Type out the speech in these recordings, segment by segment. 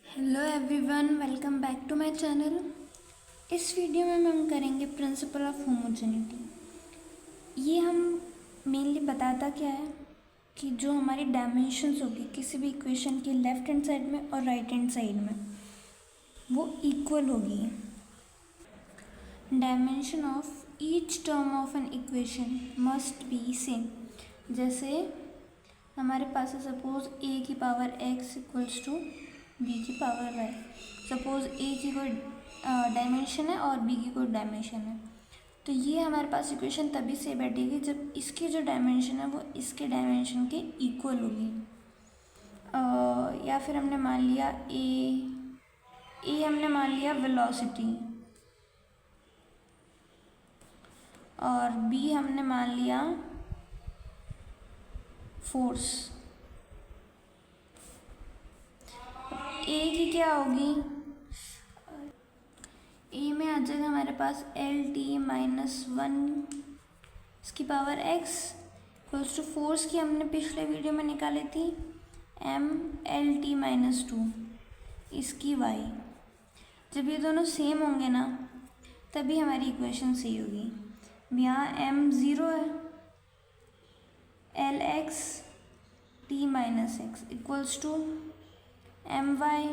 Hello everyone, welcome back to my channel. इस video में हम करेंगे प्रिंसिपल ऑफ होमोजेनिटी। ये हम मेनली बताता क्या है कि जो हमारी डायमेंशंस होगी किसी भी इक्वेशन की लेफ्ट हैंड साइड में और राइट हैंड साइड में वो इक्वल होगी। Dimension of each term of an equation must be same. जैसे हमारे पास है सपोज a की power x equals to b की पावर y। सपोज a की कोई डायमेंशन है और b की कोई डायमेंशन है, तो ये हमारे पास इक्वेशन तभी से बैठेगी जब इसकी जो डायमेंशन है वो इसके डायमेंशन के इक्वल होगी। या फिर हमने मान लिया a हमने मान लिया वेलोसिटी और b हमने मान लिया फोर्स। ए की क्या होगी, ए में आ जाएगा हमारे पास LT-1 इसकी power x equals to force की हमने पिछले वीडियो में निकाली थी MLT-2 इसकी y। जब ये दोनों सेम होंगे ना तभी हमारी इक्वेशन सही होगी। अब यहाँ m 0 है, LX-T-x इक्वल्स टू MY-LY-T-2y।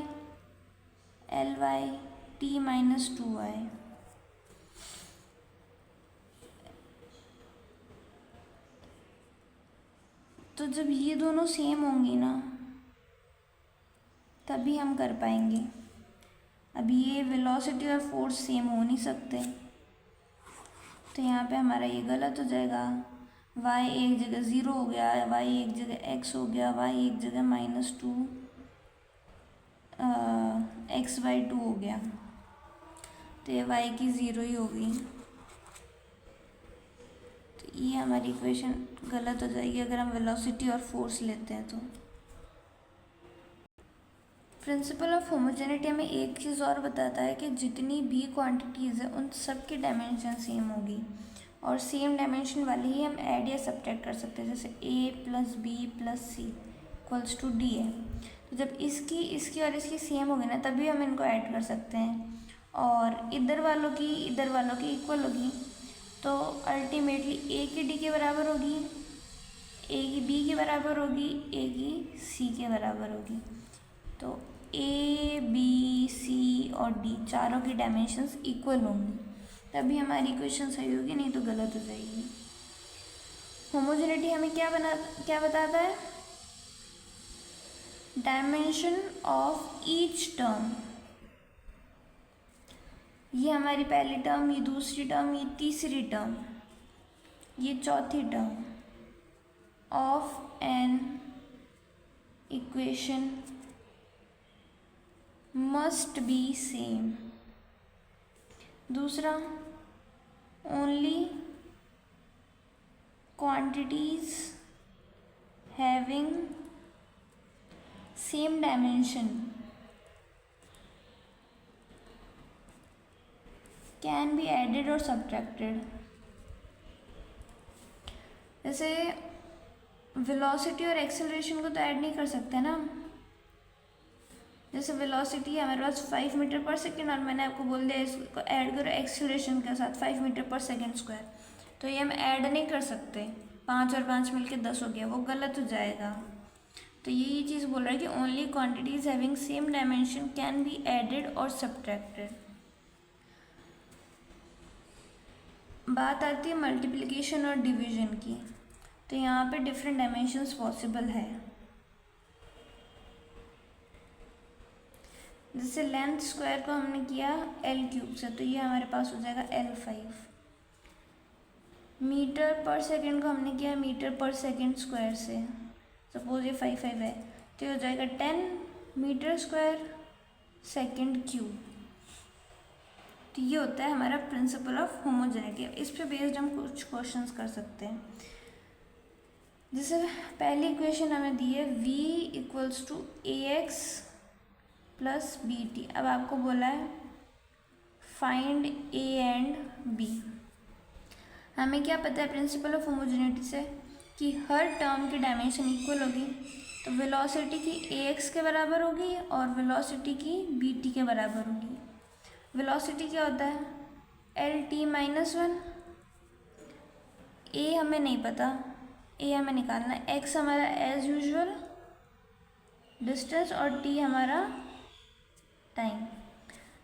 तो जब ये दोनों सेम होंगी ना तभी हम कर पाएंगे। अब ये वेलोसिटी और फोर्स सेम हो नहीं सकते, तो यहाँ पे हमारा ये गलत हो जाएगा। y एक जगह 0 हो गया, y एक जगह x हो गया, y एक जगह -2 x/2 हो गया, तो ये y की 0 ही होगी। तो ये हमारी इक्वेशन गलत हो जाएगी अगर हम वेलोसिटी और फोर्स लेते हैं तो। प्रिंसिपल ऑफ होमोजेनिटी हमें एक चीज़ और बताता है कि जितनी भी क्वांटिटीज़ है उन सब की डायमेंशन सेम होगी और सेम डायमेंशन वाली ही हम ऐड या सब्ट्रैक्ट कर सकते हैं। जैसे a + b + c equals to d है, तो जब इसकी और इसकी सेम होगी ना तभी हम इनको ऐड कर सकते हैं और इधर वालों की इक्वल होगी, तो अल्टीमेटली a की d के बराबर होगी, a की b के बराबर होगी, a की c के बराबर होगी। तो a b c और d चारों की डायमेंशंस इक्वल होंगी तभी हमारी इक्वेशन सही होगी, नहीं तो गलत हो जाएगी। होमोजेनिटी हमें क्या बताता है, डायमेंशन ऑफ ईच टर्म। ये हमारी पहली टर्म, ये दूसरी टर्म, ये तीसरी टर्म, ये चौथी term of an equation must be same. दूसरा, only quantities having same dimension can be added और सब्ट्रैक्टेड। जैसे वेलोसिटी और एक्सेलरेशन को तो ऐड नहीं कर सकते ना। जैसे वेलोसिटी है हमारे पास 5 मीटर पर सेकेंड और मैंने आपको बोल दिया इसको ऐड करो एक्सेलरेशन के साथ 5 मीटर पर सेकेंड स्क्वायर, तो ये हम ऐड नहीं कर सकते। 5 और 5 मिलके 10 हो गया, वो गलत हो जाएगा। तो यही चीज़ बोल रहा है कि only quantities having same dimension can be added और सब्ट्रैक्टेड। बात आती है मल्टीप्लिकेशन और डिवीजन की, तो यहाँ पे डिफरेंट डायमेंशंस पॉसिबल है। जैसे लेंथ स्क्वायर को हमने किया L³ से, तो ये हमारे पास हो जाएगा L5। मीटर पर सेकेंड को हमने किया मीटर पर सेकेंड स्क्वायर से, सपोज ये 5 है, तो ये हो जाएगा 10 मीटर स्क्वायर सेकेंड क्यूब। तो ये होता है हमारा प्रिंसिपल ऑफ होमोजेनिटी। इस पे बेस्ड हम कुछ क्वेश्चंस कर सकते हैं। जैसे पहली इक्वेशन हमें दी है v equals to ax + bt। अब आपको बोला है फाइंड a एंड b। हमें क्या पता है प्रिंसिपल ऑफ होमोजेनिटी से कि हर टर्म की डायमेंशन इक्वल होगी, तो वेलोसिटी की ax के बराबर होगी और वेलोसिटी की bt के बराबर होगी। वेलोसिटी क्या होता है? LT-1। a हमें नहीं पता, a हमें निकालना है। x हमारा एज यूजुअल डिस्टेंस और t हमारा टाइम।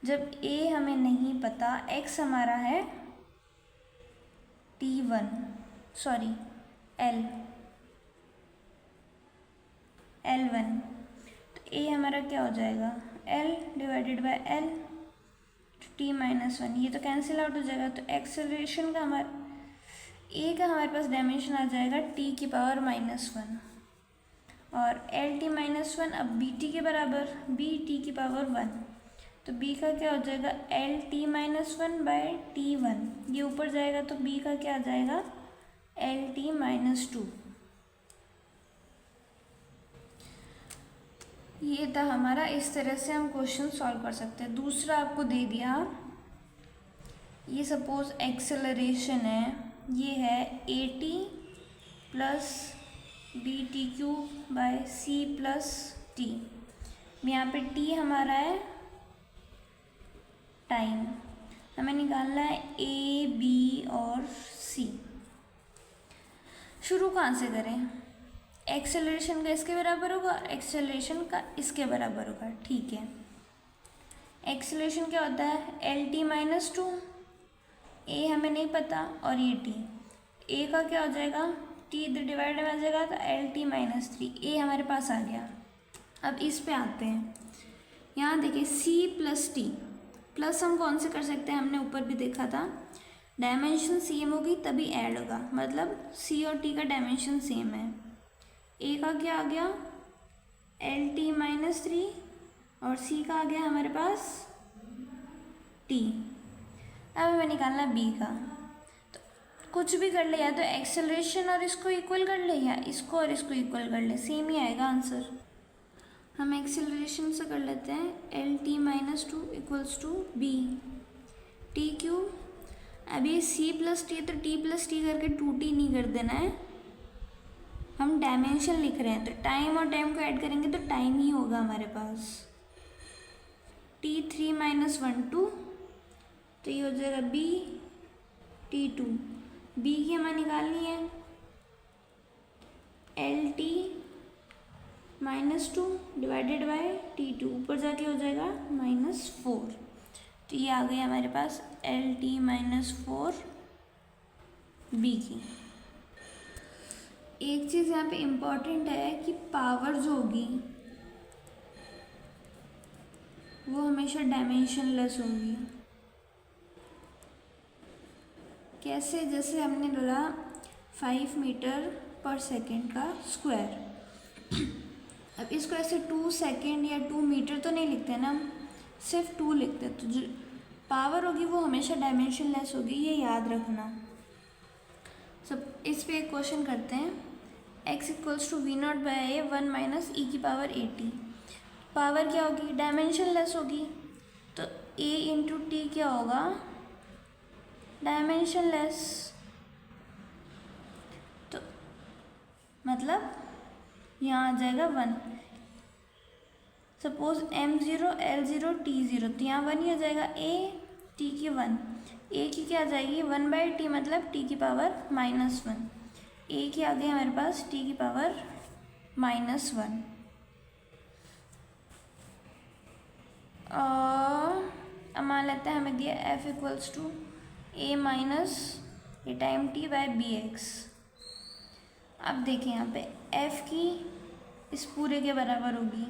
जब a हमें नहीं पता, x हमारा है L, L1, तो a हमारा क्या हो जाएगा? L/L T-1, ये तो कैंसिल आउट हो जाएगा। तो एक्सेलरेशन का a का हमारे पास डायमेंशन आ जाएगा T⁻⁻1 और LT-1 अब BT के बराबर, BT⁻1, तो b का क्या हो जाएगा? LT-1/T1, ये ऊपर जाएगा तो b का क्या आ जाएगा? LT-2। ये था हमारा, इस तरह से हम क्वेश्चन सॉल्व कर सकते हैं। दूसरा आपको दे दिया, ये सपोज एक्सेलरेशन है, ये है AT + BT³/c + t। यहाँ पे t हमारा है टाइम, हमें निकालना है a, b और c। शुरू कहाँ से करें? एक्सेलरेशन का इसके बराबर होगा, एक्सेलरेशन का इसके बराबर होगा, ठीक है। एक्सेलरेशन क्या होता है? LT-2, a हमें नहीं पता और ये t, a का क्या हो जाएगा? t इधर डिवाइड में आ जाएगा तो LT-3, a हमारे पास आ गया। अब इस पे आते हैं, यहाँ देखिए c + t, प्लस हम कौन से कर सकते हैं? हमने ऊपर भी देखा था, डायमेंशन सेम होगी तभी ऐड होगा, मतलब c और t का डायमेंशन सेम है। a का क्या आ गया? LT-3 और c का आ गया हमारे पास t। अब हमें निकालना b का, तो कुछ भी कर ले, या तो एक्सेलरेशन और इसको इक्वल कर ले या इसको और इसको इक्वल कर ले, सेम ही आएगा आंसर। हम एक्सेलरेशन से कर लेते हैं, LT-2 = b T³। अब ये c + t, तो t + t करके 2t नहीं कर देना है, हम डायमेंशन लिख रहे हैं तो टाइम और टाइम को ऐड करेंगे तो टाइम ही होगा हमारे पास। T3 - 2, तो ये हो जाएगा b T2। b की हमें निकालनी है LT-2 / T2, ऊपर जाके हो जाएगा -4, तो ये आ गई हमारे पास LT-4 b की। एक चीज़ यहाँ पे इम्पॉर्टेंट है कि पावर जो होगी वो हमेशा डायमेंशनलेस होगी। कैसे? जैसे हमने बोला 5 मीटर/सेकेंड का स्क्वायर। अब इसको ऐसे 2 सेकेंड या 2 मीटर तो नहीं लिखते ना, हम सिर्फ 2 लिखते हैं, तो जो पावर होगी वो हमेशा डायमेंशनलेस होगी, ये याद रखना। सब इस पे एक क्वेश्चन करते हैं, x = V0/a 1 - e⁻at। पावर क्या होगी? डायमेंशनलेस होगी, तो a × t क्या होगा? डायमेंशनलेस। तो मतलब यहाँ आ जाएगा 1। सपोज m0 l0 t0, तो यहाँ 1 ही आ जाएगा, a t की 1, a की क्या आ जाएगी? 1/t, मतलब t⁻⁻1। a की आ गई हमारे पास t⁻⁻1। और अब मान लेते हैं हमें दिया f = a - a time t/bx। अब देखिए यहाँ पे f की इस पूरे के बराबर होगी,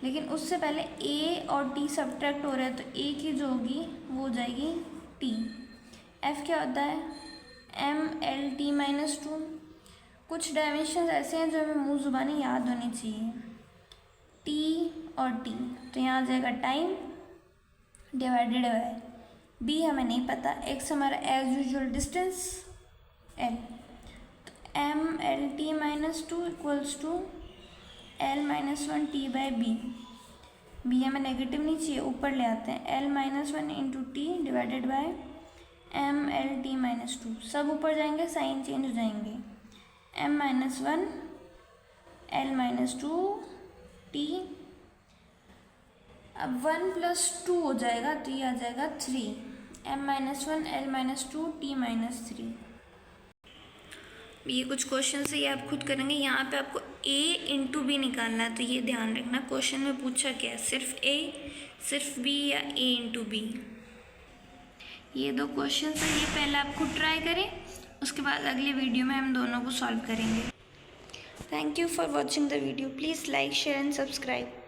लेकिन उससे पहले a और t सब्ट्रैक्ट हो रहा है, तो a की जो होगी वो हो जाएगी t। f क्या होता है? MLT-2। कुछ डायमेंशन ऐसे हैं जो हमें मुँह ज़ुबानी याद होनी चाहिए, t और t, तो यहाँ आ जाएगा टाइम डिवाइडेड बाय b हमें नहीं पता, x हमारा एज यूजुअल डिस्टेंस l, तो MLT-2 = L-1t/b। b हमें नेगेटिव नहीं चाहिए, ऊपर ले आते हैं, L-1 × t divided by MLT-2, सब ऊपर जाएंगे, साइन चेंज हो जाएंगे। m-1 l-2 t। अब 1 + 2 हो जाएगा तो ये आ जाएगा 3, m-1 l-2 t-3। ये कुछ क्वेश्चन से ये आप खुद करेंगे। यहाँ पे आपको a × b निकालना है, तो ये ध्यान रखना क्वेश्चन में पूछा क्या है, सिर्फ a, सिर्फ b या a × b। ये 2 क्वेश्चन है, ये पहले आप खुद ट्राई करें, उसके बाद अगले वीडियो में हम दोनों को सॉल्व करेंगे। Thank you for watching the video. Please like, share and subscribe.